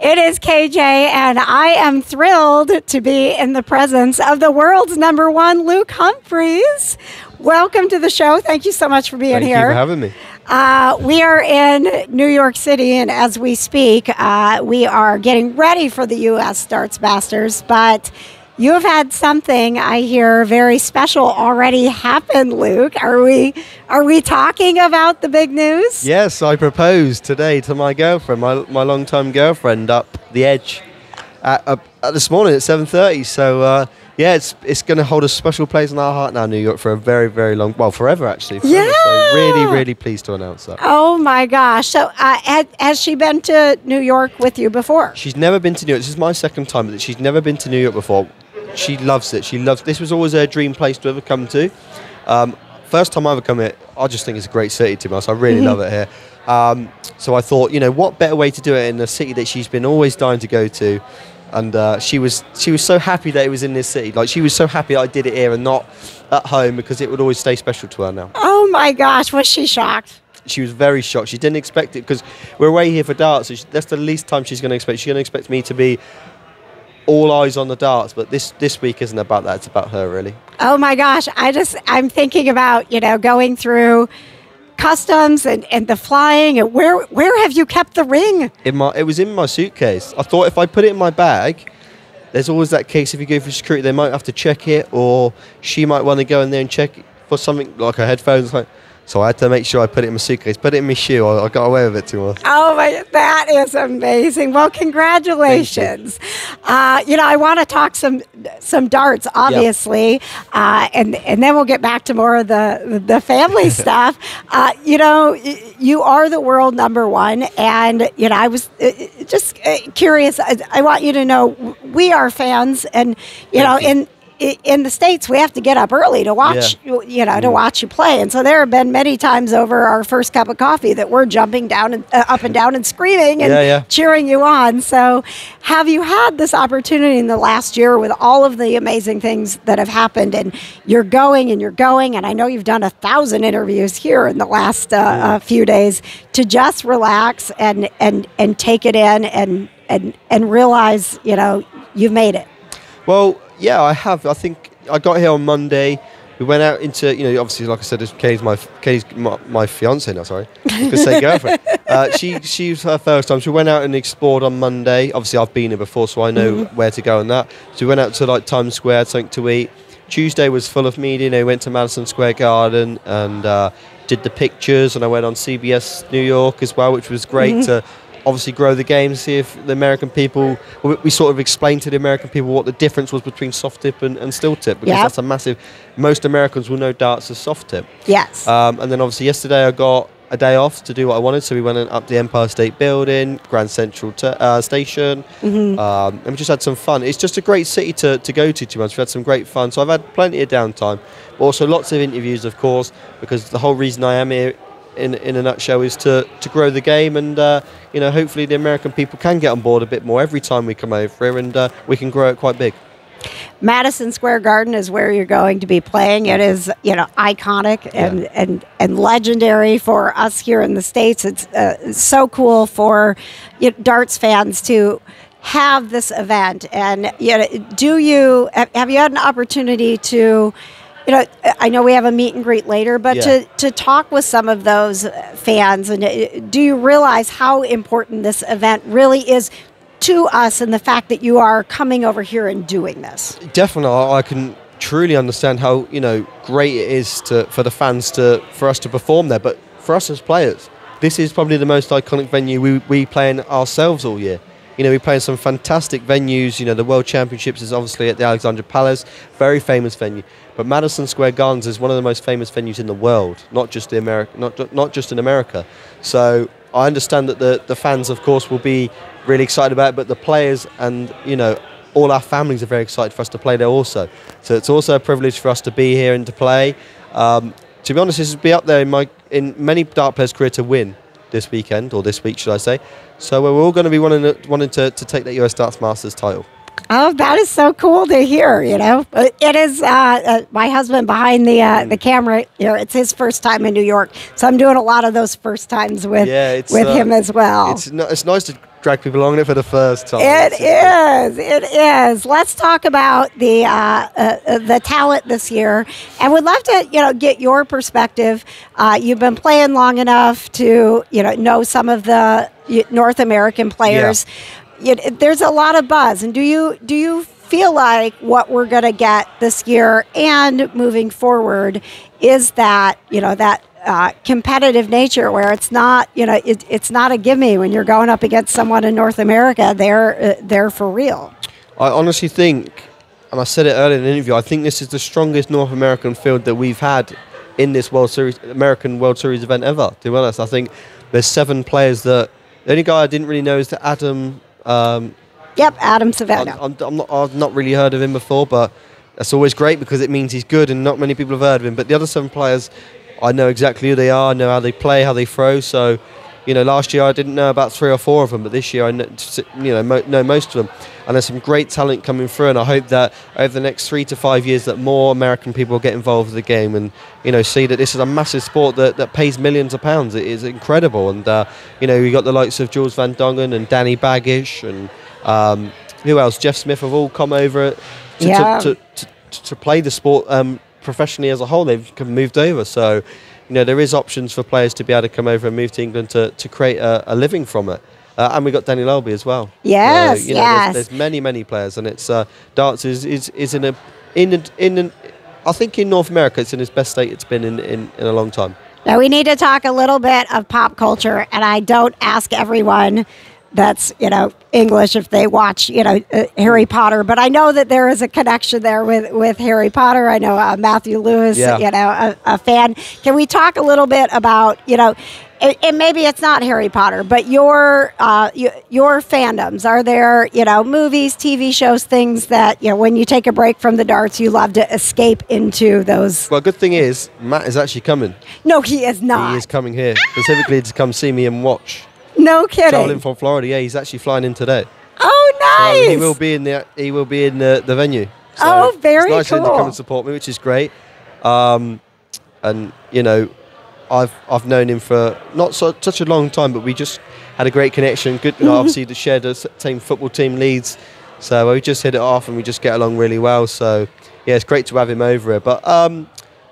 It is KJ, and I am thrilled to be in the presence of the world's #1, Luke Humphries. Welcome to the show. Thank you so much for being here. Thank you for having me. We are in New York City, and as we speak, we are getting ready for the U.S. Darts Masters, but you have had something, I hear, very special already happen, Luke. Are we talking about the big news? Yes, I proposed today to my girlfriend, my long-time girlfriend, up the edge this morning at 7:30. So, yeah, it's going to hold a special place in our heart now, New York, for a very, very long, well, forever, actually. Forever. Yeah. So really, really pleased to announce that. Oh, my gosh. So has she been to New York with you before? She's never been to New York. This is my second time, but she's never been to New York before. She loves it. This was always her dream place to ever come to. First time I ever come here, I just think it's a great city, to be honest. I really love it here. So I thought, what better way to do it in a city that she's been always dying to go to. And she was so happy that it was in this city. Like, she was so happy I did it here and not at home, because it would always stay special to her now. Oh my gosh, was she shocked? She was very shocked. She didn't expect it, because we're away here for darts. So that's the least time she's going to expect. She's going to expect me to be all eyes on the darts, but this week isn't about that. It's about her, really. Oh my gosh, I'm thinking about, going through customs and the flying, and where have you kept the ring? It was in my suitcase. I thought if I put it in my bag, there's always that case if you go for security, they might have to check it, or she might want to go in there and check it for something like her headphones. So I had to make sure I put it in my suitcase, put it in my shoe. I got away with it too much. Oh my, that is amazing. Well, congratulations. I want to talk some darts, obviously, and then we'll get back to more of the family stuff. You are the world #1, and I was just curious. I want you to know we are fans, and in the States, we have to get up early to watch, to watch you play. And so there have been many times over our first cup of coffee that we're jumping down and up and down and screaming and cheering you on. So have you had this opportunity in the last year with all of the amazing things that have happened, and you're going, and I know you've done 1,000 interviews here in the last few days, to just relax and take it in and realize, you've made it? Well, yeah, I have. I think I got here on Monday. We went out into, obviously, like I said, Katie's my fiancé now, sorry. I could say girlfriend. She's her first time. So we went out and explored on Monday. Obviously, I've been here before, so I know where to go and that. So we went out to Times Square, had something to eat. Tuesday was full of media. We went to Madison Square Garden and did the pictures. And I went on CBS New York as well, which was great to obviously grow the game, see if the American people, we sort of explained to the American people what the difference was between soft tip and still tip, because that's a massive, most Americans will know darts as soft tip. Yes. And then obviously yesterday I got a day off to do what I wanted, so we went up the Empire State Building, Grand Central Station, and we just had some fun. It's just a great city to go to be honest. We've had some great fun, so I've had plenty of downtime, but also lots of interviews, of course, because the whole reason I am here in a nutshell is to grow the game, and hopefully the American people can get on board a bit more every time we come over here, and we can grow it quite big. Madison Square Garden is where you're going to be playing. It is iconic and legendary for us here in the States. It's so cool for darts fans to have this event. And have you had an opportunity to, I know we have a meet and greet later, but to talk with some of those fans, and do you realize how important this event really is to us, and the fact that you are coming over here and doing this? Definitely, I can truly understand how great it is for the fans for us to perform there. But for us as players, this is probably the most iconic venue we play in ourselves all year. We play in some fantastic venues. The World Championships is obviously at the Alexandra Palace, very famous venue. But Madison Square Gardens is one of the most famous venues in the world, not just in America. So I understand that the fans, of course, will be really excited about it, but the players and all our families are very excited for us to play there also. So it's also a privilege for us to be here and to play. To be honest, this would be up there in many dart players' career to win this weekend, or this week, should I say. So we're all going to be wanting to take that US Darts Masters title. Oh, that is so cool to hear. It is my husband behind the camera here. It's his first time in New York, so I'm doing a lot of those first times with him as well. It's nice to drag people along it for the first time. It is. Let's talk about the talent this year, and we'd love to get your perspective. You've been playing long enough to know some of the North American players. Yeah. There's a lot of buzz, and do you feel like what we're going to get this year and moving forward is that that competitive nature where it's not it's not a gimme when you're going up against someone in North America. They're for real. I honestly think, and I said it earlier in the interview, I think this is the strongest North American field that we've had in this American World Series event ever. To be honest, I think there's 7 players. The only guy I didn't really know is the Adam. Adam Savannah. I've not really heard of him before, but that's always great because it means he's good and not many people have heard of him. But the other 7 players, I know exactly who they are, I know how they play, how they throw. So, last year I didn't know about 3 or 4 of them, but this year I know most of them. And there's some great talent coming through, and I hope that over the next 3 to 5 years that more American people will get involved with the game and see that this is a massive sport that pays millions of pounds. It is incredible, and we got the likes of Jules Van Dongen and Danny Baggish and who else? Jeff Smith have all come over to play the sport professionally as a whole. They've moved over, so there is options for players to be able to come over and move to England to create a living from it. And we got Daniel Elby as well. Yes, There's many players, and it's darts is in I think in North America it's in its best state it's been in a long time. Now we need to talk a little bit of pop culture, and I don't ask everyone that's English if they watch Harry Potter, but I know that there is a connection there with Harry Potter. I know Matthew Lewis, a fan. Can we talk a little bit about and maybe it's not Harry Potter, but your fandoms? Are there movies, TV shows, things that when you take a break from the darts, you love to escape into those? Well, good thing is Matt is actually coming. No, he is not. He is coming here specifically to come see me and watch. No kidding. Traveling from Florida, he's actually flying in today. Oh, nice. So he will be in the venue. So very cool. It's nice of him to come and support me, which is great. And I've known him for not such a long time, but we just had a great connection. Good, obviously, to share the same football team, Leeds. So we just hit it off, and we just get along really well. So yeah, it's great to have him over here. But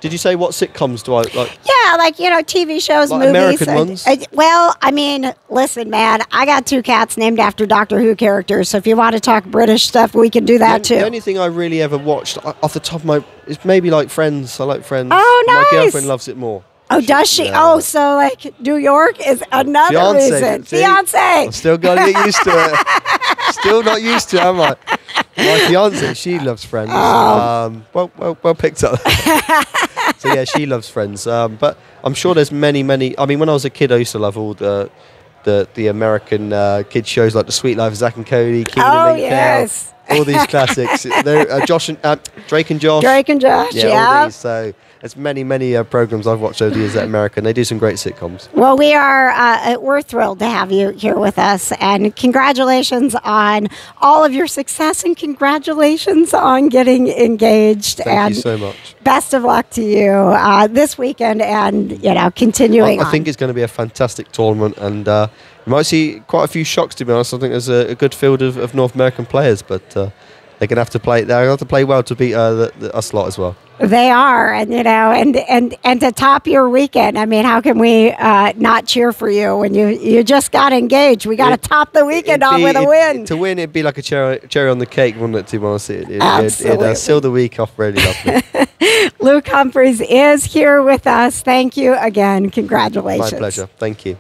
did you say what sitcoms do I like? Yeah, like TV shows, like movies. American ones? Well, I mean, listen, man, I got 2 cats named after Doctor Who characters. So if you want to talk British stuff, we can do that too. The only thing I really ever watched off the top of my is maybe like Friends. I like Friends. Oh, nice. My girlfriend loves it more. Oh, does she? Yeah. Oh, so like New York is another reason. Fiancé. I'm still got to get used to it. Still not used to it, am I? My fiancé, she loves Friends. Well picked up. So yeah, she loves Friends. But I'm sure there's many. I mean, when I was a kid, I used to love all the American kids shows like The Sweet Life of Zack and Cody, Keenan and yes. Kel, all these classics. Drake and Josh. Yeah. All these. So there's many programs I've watched over the years at America, and they do some great sitcoms. Well, we're thrilled to have you here with us, and congratulations on all of your success, and congratulations on getting engaged. Thank you so much. Best of luck to you this weekend, and continuing. I think it's going to be a fantastic tournament, and you might see quite a few shocks. To be honest, I think there's a good field of North American players, but they're going to have to play. They're going to have to play well to beat us lot as well. They are, and and to top your weekend, I mean, how can we not cheer for you when you just got engaged? We got to top the weekend off with a win. To win, it'd be like a cherry on the cake, wouldn't it? To be honest, Absolutely. It'd seal the week off really lovely. Luke Humphries is here with us. Thank you again. Congratulations. My pleasure. Thank you.